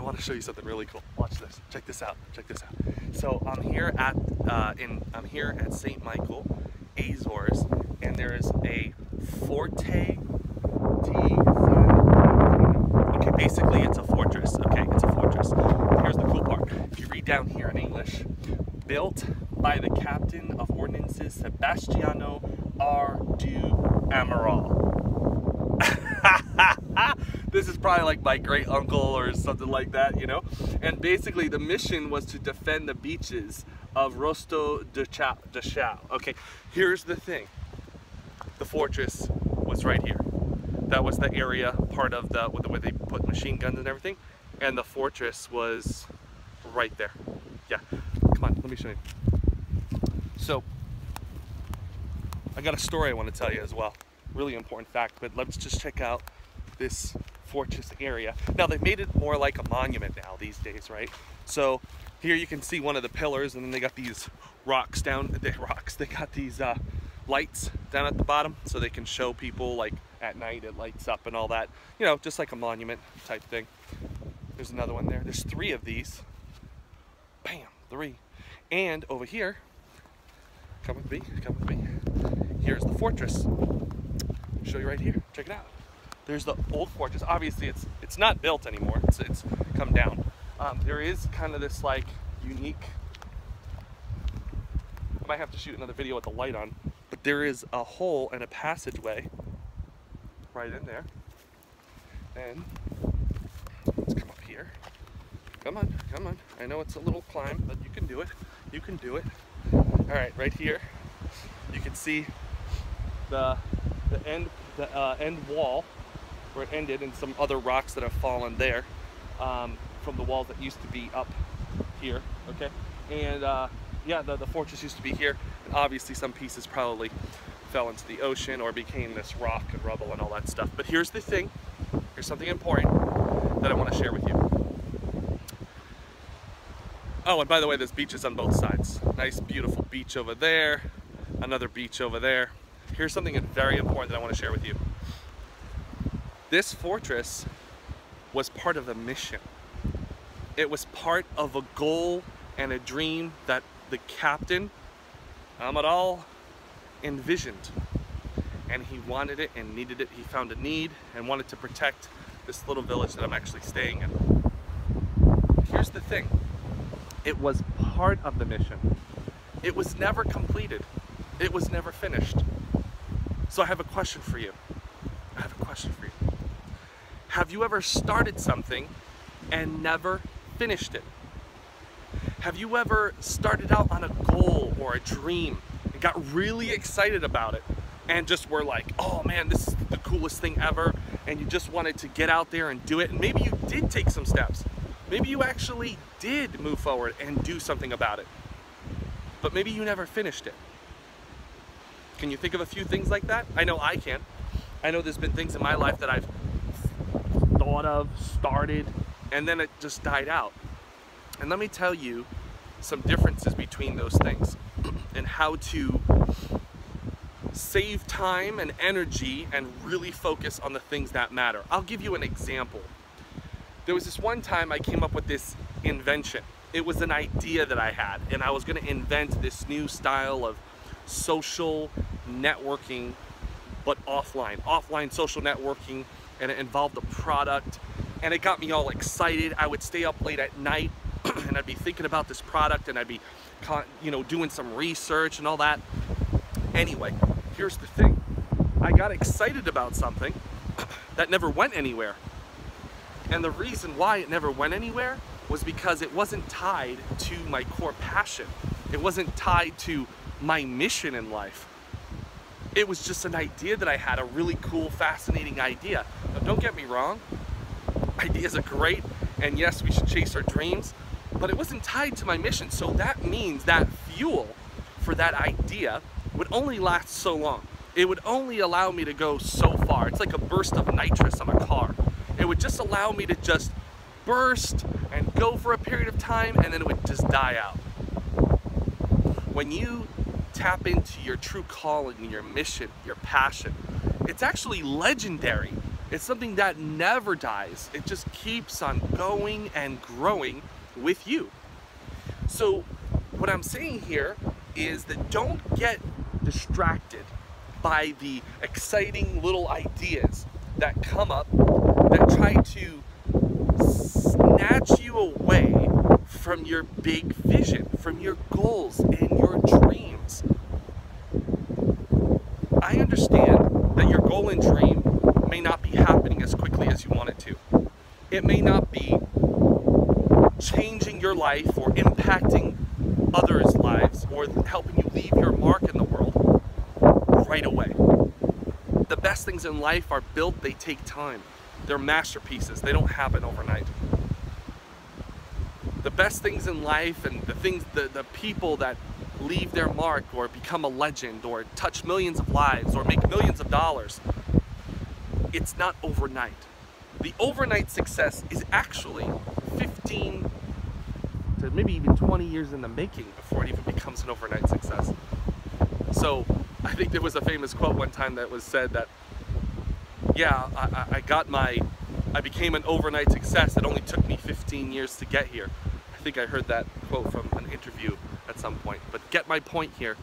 want to show you something really cool. Watch this. Check this out. Check this out. So I'm here at St. Michael, Azores, and there is a Forte di San. Okay, basically it's a fortress. Okay, it's a fortress. Here's the cool part. If you read down here in English, built by the captain of ordnances Sebastiano R. du Amaral. This is probably like my great uncle or something like that, you know? And basically the mission was to defend the beaches of Rosto de Chao. Okay, here's the thing. The fortress was right here. That was the area, part of the where they put machine guns and everything. And the fortress was right there. Yeah, come on, let me show you. So, I got a story I want to tell you as well. Really important fact, but let's just check out this fortress area. Now they've made it more like a monument now these days, right? So here you can see one of the pillars, and then they got these rocks down, they got these lights down at the bottom, so they can show people like at night it lights up and all that, you know, just like a monument type thing. There's another one there. There's 3 of these. Bam, 3. And over here, come with me, come with me. Here's the fortress. I'll show you right here. Check it out. There's the old fortress. Obviously, it's not built anymore. It's come down. There is kind of this like unique. I might have to shoot another video with the light on, but there is a hole and a passageway right in there. And let's come up here. Come on, come on. I know it's a little climb, but you can do it. You can do it. All right, right here, you can see the end wall where it ended, and some other rocks that have fallen there from the walls that used to be up here. Okay, and yeah, the fortress used to be here, and obviously some pieces probably fell into the ocean or became this rock and rubble and all that stuff. But here's the thing. Here's something important that I want to share with you. Oh, and by the way, there's beaches on both sides. Nice, beautiful beach over there, another beach over there. Here's something very important that I want to share with you. This fortress was part of a mission. It was part of a goal and a dream that the captain, Amaral, envisioned. And he wanted it and needed it. He found a need and wanted to protect this little village that I'm actually staying in. Here's the thing. It was part of the mission. It was never completed. It was never finished. So I have a question for you. I have a question for you. Have you ever started something and never finished it? Have you ever started out on a goal or a dream and got really excited about it and just were like, oh man, this is the coolest thing ever, and you just wanted to get out there and do it, and maybe you did take some steps. Maybe you actually did move forward and do something about it, but maybe you never finished it. Can you think of a few things like that? I know I can. I know there's been things in my life that I've thought of, started, and then it just died out. And let me tell you some differences between those things and how to save time and energy and really focus on the things that matter. I'll give you an example. There was this one time I came up with this invention. It was an idea that I had, and I was going to invent this new style of social networking, but offline social networking, and it involved a product, and it got me all excited. I would stay up late at night and I'd be thinking about this product, and I'd be, you know, doing some research and all that. Anyway, here's the thing. I got excited about something that never went anywhere. And the reason why it never went anywhere was because it wasn't tied to my core passion. It wasn't tied to my mission in life. It was just an idea that I had, a really cool, fascinating idea. Now, don't get me wrong, ideas are great, and yes, we should chase our dreams, but it wasn't tied to my mission. So that means that fuel for that idea would only last so long. It would only allow me to go so far. It's like a burst of nitrous on a car. It would just allow me to just burst and go for a period of time, and then it would just die out. When you tap into your true calling, your mission, your passion, it's actually legendary. It's something that never dies. It just keeps on going and growing with you. So what I'm saying here is that don't get distracted by the exciting little ideas that come up that try to snatch you away from your big vision, from your goals and your dreams. I understand that your goal and dream may not be happening as quickly as you want it to. It may not be changing your life or impacting others' lives or helping you leave your mark in the world right away. The best things in life are built, they take time. They're masterpieces, they don't happen overnight. The best things in life and the people that leave their mark or become a legend or touch millions of lives or make millions of dollars, it's not overnight. The overnight success is actually 15 to maybe even 20 years in the making before it even becomes an overnight success. So I think there was a famous quote one time that was said that, yeah, I became an overnight success. It only took me 15 years to get here. I think I heard that quote from an interview at some point. But get my point here,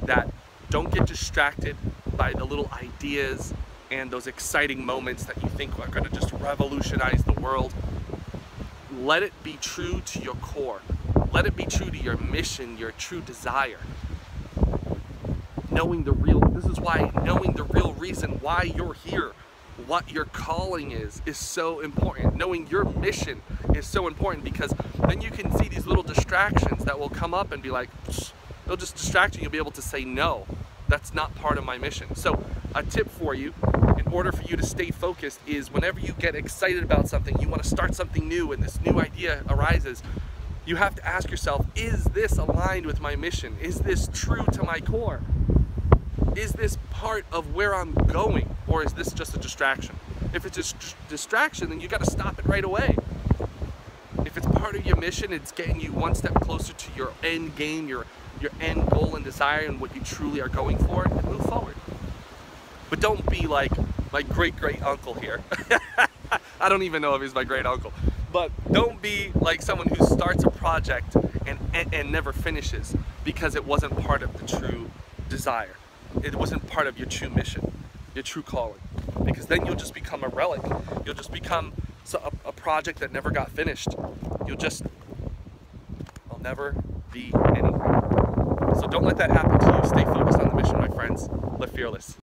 that don't get distracted by the little ideas and those exciting moments that you think are going to just revolutionize the world. Let it be true to your core. Let it be true to your mission, your true desire. This is why knowing the real reason why you're here, what your calling is so important. Knowing your mission is so important, because then you can see these little distractions that will come up and be like, they'll just distract you. You'll be able to say, no, that's not part of my mission. So a tip for you, in order for you to stay focused, is whenever you get excited about something, you want to start something new and this new idea arises, you have to ask yourself, is this aligned with my mission? Is this true to my core? Is this part of where I'm going, or is this just a distraction? If it's a distraction, then you got to stop it right away. If it's part of your mission, it's getting you one step closer to your end game, your end goal and desire, and what you truly are going for, and move forward. But don't be like my great uncle here. I don't even know if he's my great uncle. But don't be like someone who starts a project and never finishes because it wasn't part of the true desire. It wasn't part of your true mission, your true calling. Because then you'll just become a relic. You'll just become a project that never got finished. You'll never be anything. So don't let that happen to you. Stay focused on the mission, my friends. Live fearless.